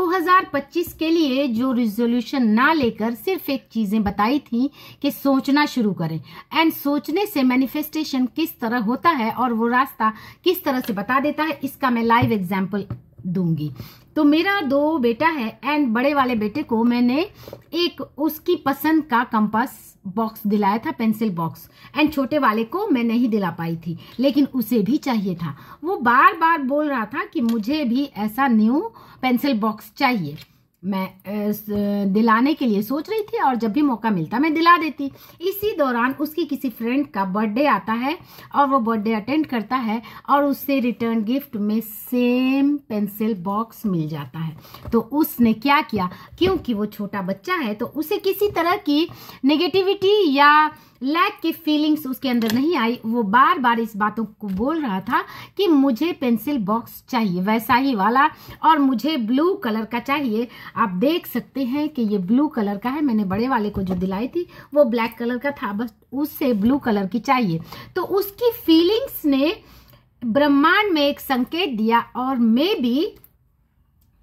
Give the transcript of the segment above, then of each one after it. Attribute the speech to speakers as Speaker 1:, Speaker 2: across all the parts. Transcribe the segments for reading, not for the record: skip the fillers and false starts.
Speaker 1: 2025 के लिए जो रिजोल्यूशन ना लेकर सिर्फ एक चीजें बताई थी कि सोचना शुरू करें, एंड सोचने से मैनिफेस्टेशन किस तरह होता है और वो रास्ता किस तरह से बता देता है, इसका मैं लाइव एग्जांपल दूंगी। तो मेरा 2 बेटा है एंड बड़े वाले बेटे को मैंने एक उसकी पसंद का कंपास बॉक्स दिलाया था, पेंसिल बॉक्स, एंड छोटे वाले को मैं नहीं दिला पाई थी, लेकिन उसे भी चाहिए था। वो बार बार बोल रहा था कि मुझे भी ऐसा न्यू पेंसिल बॉक्स चाहिए। मैं दिलाने के लिए सोच रही थी और जब भी मौका मिलता मैं दिला देती। इसी दौरान उसकी किसी फ्रेंड का बर्थडे आता है और वो बर्थडे अटेंड करता है और उससे रिटर्न गिफ्ट में सेम पेंसिल बॉक्स मिल जाता है। तो उसने क्या किया, क्योंकि वो छोटा बच्चा है तो उसे किसी तरह की नेगेटिविटी या लैक की फीलिंग्स उसके अंदर नहीं आई। वो बार बार इस बातों को बोल रहा था कि मुझे पेंसिल बॉक्स चाहिए वैसा ही वाला, और मुझे ब्लू कलर का चाहिए। आप देख सकते हैं कि ये ब्लू कलर का है। मैंने बड़े वाले को जो दिलाई थी वो ब्लैक कलर का था, बस उससे ब्लू कलर की चाहिए। तो उसकी फीलिंग्स ने ब्रह्मांड में एक संकेत दिया, और मे बी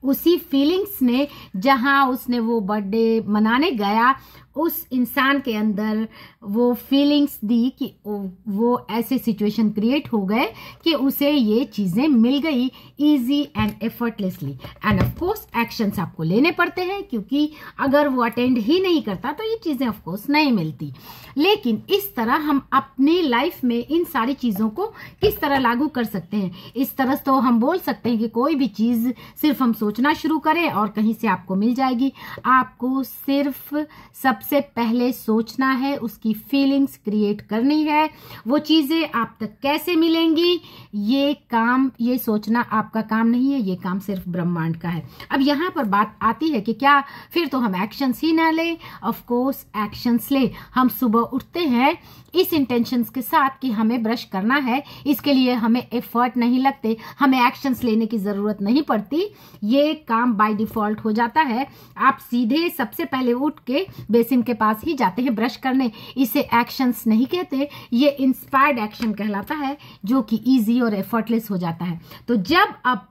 Speaker 1: उसी फीलिंग्स ने, जहां उसने वो बर्थडे मनाने गया, उस इंसान के अंदर वो फीलिंग्स दी कि वो ऐसे सिचुएशन क्रिएट हो गए कि उसे ये चीजें मिल गई easy and effortlessly. End of course actions आपको लेने पड़ते हैं, क्योंकि अगर वो अटेंड ही नहीं करता तो ये चीजें ऑफ कोर्स नहीं मिलती। लेकिन इस तरह हम अपनी लाइफ में इन सारी चीजों को किस तरह लागू कर सकते हैं, इस तरह तो हम बोल सकते हैं कि कोई भी चीज सिर्फ हम सोचना शुरू करें और कहीं से आपको मिल जाएगी। आपको सिर्फ सबसे पहले सोचना है, उसकी फीलिंग्स क्रिएट करनी है। वो चीजें आप तक कैसे मिलेंगी, ये सोचना आपका काम नहीं है, ये काम सिर्फ ब्रह्मांड का है। अब यहाँ पर बात आती है कि क्या फिर तो हम एक्शंस ही ना ले? ऑफ कोर्स एक्शंस ले। हम सुबह उठते हैं इस इंटेंशंस के साथ कि हमें ब्रश करना है, इसके लिए हमें एफर्ट नहीं लगते, हमें एक्शंस लेने की जरूरत नहीं पड़ती, ये काम बाय डिफॉल्ट हो जाता है। आप सीधे सबसे पहले उठ के बेसिन के पास ही जाते हैं ब्रश करने। इसे एक्शंस नहीं कहते, ये इंस्पायर्ड एक्शन कहलाता है, जो कि इजी और एफर्टलेस हो जाता है। तो जब आप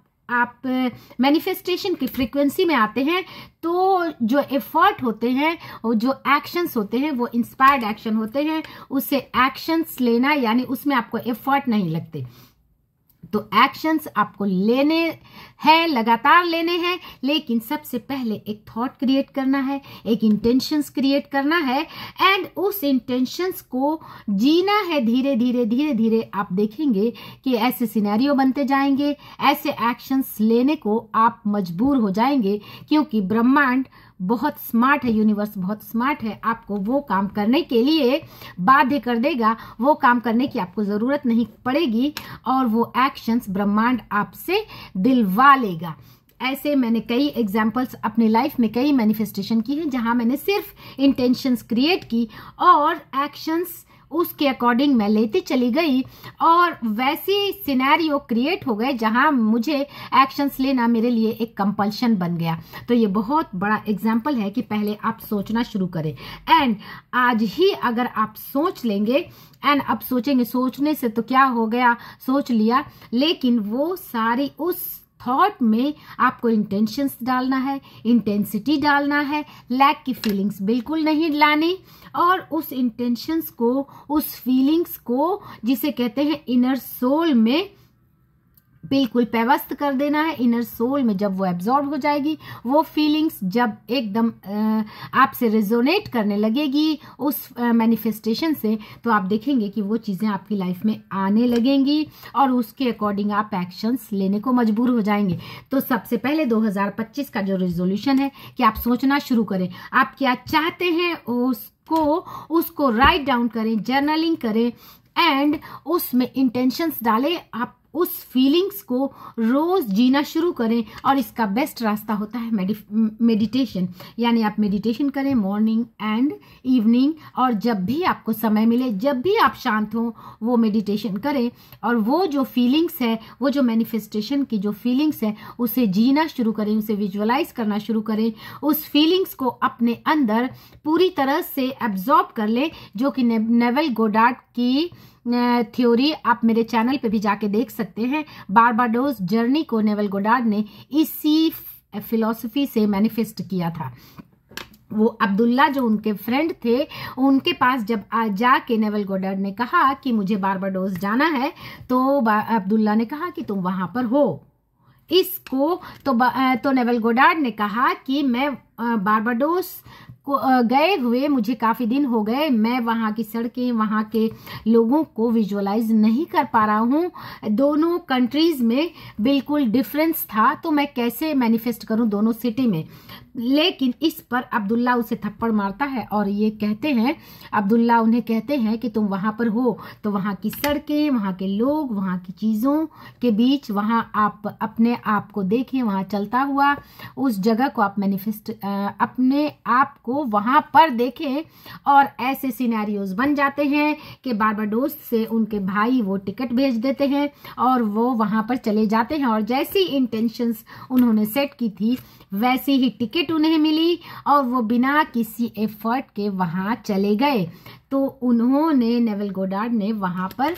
Speaker 1: मैनिफेस्टेशन की फ्रीक्वेंसी में आते हैं तो जो एफर्ट होते हैं और जो एक्शंस होते हैं वो इंस्पायर्ड एक्शन होते हैं। उससे एक्शंस लेना यानी उसमें आपको एफर्ट नहीं लगते। तो एक्शंस आपको लेने हैं, लगातार लेने हैं, लेकिन सबसे पहले एक थॉट क्रिएट करना है, एक इंटेंशंस क्रिएट करना है, एंड उस इंटेंशंस को जीना है धीरे धीरे धीरे धीरे। आप देखेंगे कि ऐसे सिनेरियो बनते जाएंगे, ऐसे एक्शंस लेने को आप मजबूर हो जाएंगे, क्योंकि ब्रह्मांड बहुत स्मार्ट है, यूनिवर्स बहुत स्मार्ट है। आपको वो काम करने के लिए बाध्य कर देगा, वो काम करने की आपको जरूरत नहीं पड़ेगी, और वो एक्शंस ब्रह्मांड आपसे दिलवा लेगा। ऐसे मैंने कई एग्जाम्पल्स अपनी लाइफ में कई मैनिफेस्टेशन की हैं, जहां मैंने सिर्फ इंटेंशंस क्रिएट की और एक्शंस उसके अकॉर्डिंग मैं लेती चली गई, और वैसी सिनेरियो क्रिएट हो गए जहां मुझे एक्शंस लेना मेरे लिए एक कंपल्शन बन गया। तो ये बहुत बड़ा एग्जाम्पल है कि पहले आप सोचना शुरू करें, एंड आज ही अगर आप सोच लेंगे, एंड अब सोचेंगे, सोचने से तो क्या हो गया, सोच लिया, लेकिन वो सारी उस थॉट में आपको इंटेंशंस डालना है, इंटेंसिटी डालना है, लैक की फीलिंग्स बिल्कुल नहीं लानी, और उस इंटेंशंस को, उस फीलिंग्स को, जिसे कहते हैं इनर सोल में बिल्कुल पेवस्त कर देना है। इनर सोल में जब वो एब्जॉर्ब हो जाएगी, वो फीलिंग्स जब एकदम आपसे रेजोनेट करने लगेगी उस मैनिफेस्टेशन से, तो आप देखेंगे कि वो चीजें आपकी लाइफ में आने लगेंगी, और उसके अकॉर्डिंग आप एक्शंस लेने को मजबूर हो जाएंगे। तो सबसे पहले 2025 का जो रेजोल्यूशन है कि आप सोचना शुरू करें, आप क्या चाहते हैं उसको राइट डाउन करें, जर्नलिंग करें, एंड उसमें इंटेंशंस डालें। आप उस फीलिंग्स को रोज जीना शुरू करें, और इसका बेस्ट रास्ता होता है मेडिटेशन। यानी आप मेडिटेशन करें मॉर्निंग एंड इवनिंग, और जब भी आपको समय मिले, जब भी आप शांत हो, वो मेडिटेशन करें, और वो जो फीलिंग्स है, वो जो मैनिफेस्टेशन की जो फीलिंग्स है, उसे जीना शुरू करें, उसे विजुअलाइज करना शुरू करें, उस फीलिंग्स को अपने अंदर पूरी तरह से एब्जॉर्ब कर लें, जो कि नेवल गोडार्ड की थ्योरी आप मेरे चैनल पे भी जाके देख सकते हैं। बारबाडोस जर्नी को नेवल गोडार्ड ने इसी फिलॉसफी से मैनिफेस्ट किया था। वो अब्दुल्ला जो उनके फ्रेंड थे, उनके पास जब जाके नेवल गोडार्ड ने कहा कि मुझे बारबाडोस जाना है, तो अब्दुल्ला ने कहा कि तुम वहां पर हो इसको तो नेवल गोडार्ड ने कहा कि मैं बारबाडोस को गए हुए मुझे काफी दिन हो गए, मैं वहां की सड़कें, वहां के लोगों को विजुअलाइज नहीं कर पा रहा हूं, दोनों कंट्रीज में बिल्कुल डिफरेंस था, तो मैं कैसे मैनिफेस्ट करूं दोनों सिटी में। लेकिन इस पर अब्दुल्ला उसे थप्पड़ मारता है और ये कहते हैं, अब्दुल्ला उन्हें कहते हैं कि तुम वहां पर हो तो वहां की सड़कें, वहां के लोग, वहां की चीजों के बीच वहां आप अपने आप को देखें, वहां चलता हुआ उस जगह को आप मैनिफेस्ट अपने आप को वहां पर देखें। और ऐसे सिनेरियोज बन जाते हैं कि बारबाडोस से उनके भाई वो टिकट भेज देते हैं और वो वहां पर चले जाते हैं, और जैसी इंटेंशंस उन्होंने सेट की थी वैसी ही टिकट उन्हें मिली और वो बिना किसी एफर्ट के वहां चले गए। तो उन्होंने, नेवल गोडार्ड ने वहां पर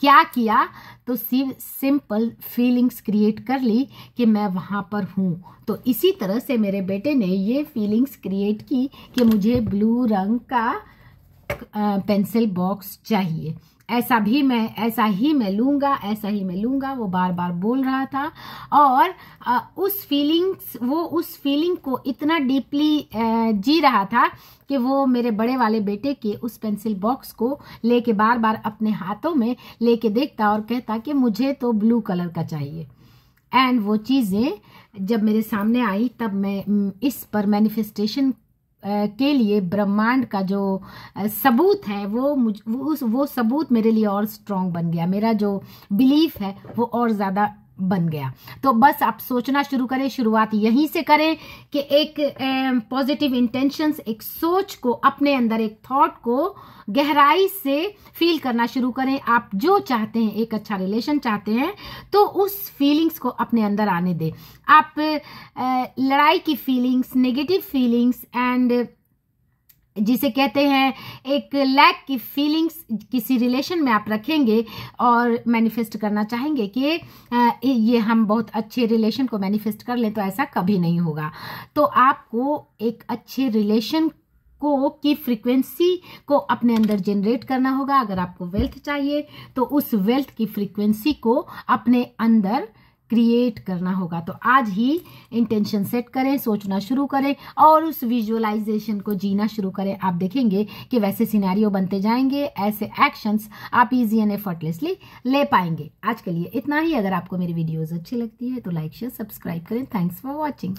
Speaker 1: क्या किया, तो सिंपल फीलिंग्स क्रिएट कर ली कि मैं वहां पर हूं। तो इसी तरह से मेरे बेटे ने ये फीलिंग्स क्रिएट की कि मुझे ब्लू रंग का पेंसिल बॉक्स चाहिए, ऐसा ही मैं लूंगा, वो बार बार बोल रहा था। और उस फीलिंग को इतना डीपली जी रहा था कि वो मेरे बड़े वाले बेटे के उस पेंसिल बॉक्स को लेके बार बार अपने हाथों में लेके देखता और कहता कि मुझे तो ब्लू कलर का चाहिए। एंड वो चीजें जब मेरे सामने आई तब मैं इस पर मैनिफेस्टेशन के लिए ब्रह्मांड का जो सबूत है वो सबूत मेरे लिए और स्ट्रांग बन गया, मेरा जो बिलीफ है वो और ज्यादा बन गया। तो बस आप सोचना शुरू करें, शुरुआत यहीं से करें कि एक पॉजिटिव इंटेंशंस, एक सोच को अपने अंदर, एक थॉट को गहराई से फील करना शुरू करें। आप जो चाहते हैं, एक अच्छा रिलेशन चाहते हैं, तो उस फीलिंग्स को अपने अंदर आने दें। आप लड़ाई की फीलिंग्स, नेगेटिव फीलिंग्स एंड जिसे कहते हैं एक लैक की फीलिंग्स किसी रिलेशन में आप रखेंगे और मैनिफेस्ट करना चाहेंगे कि ये हम बहुत अच्छे रिलेशन को मैनिफेस्ट कर लें, तो ऐसा कभी नहीं होगा। तो आपको एक अच्छे रिलेशन की फ्रीक्वेंसी को अपने अंदर जनरेट करना होगा। अगर आपको वेल्थ चाहिए तो उस वेल्थ की फ्रीक्वेंसी को अपने अंदर क्रिएट करना होगा। तो आज ही इंटेंशन सेट करें, सोचना शुरू करें और उस विजुअलाइजेशन को जीना शुरू करें। आप देखेंगे कि वैसे सिनेरियो बनते जाएंगे, ऐसे एक्शंस आप इजी एंड एफर्टलेसली ले पाएंगे। आज के लिए इतना ही। अगर आपको मेरी वीडियोस अच्छी लगती है तो लाइक, शेयर, सब्सक्राइब करें। Thanks for watching.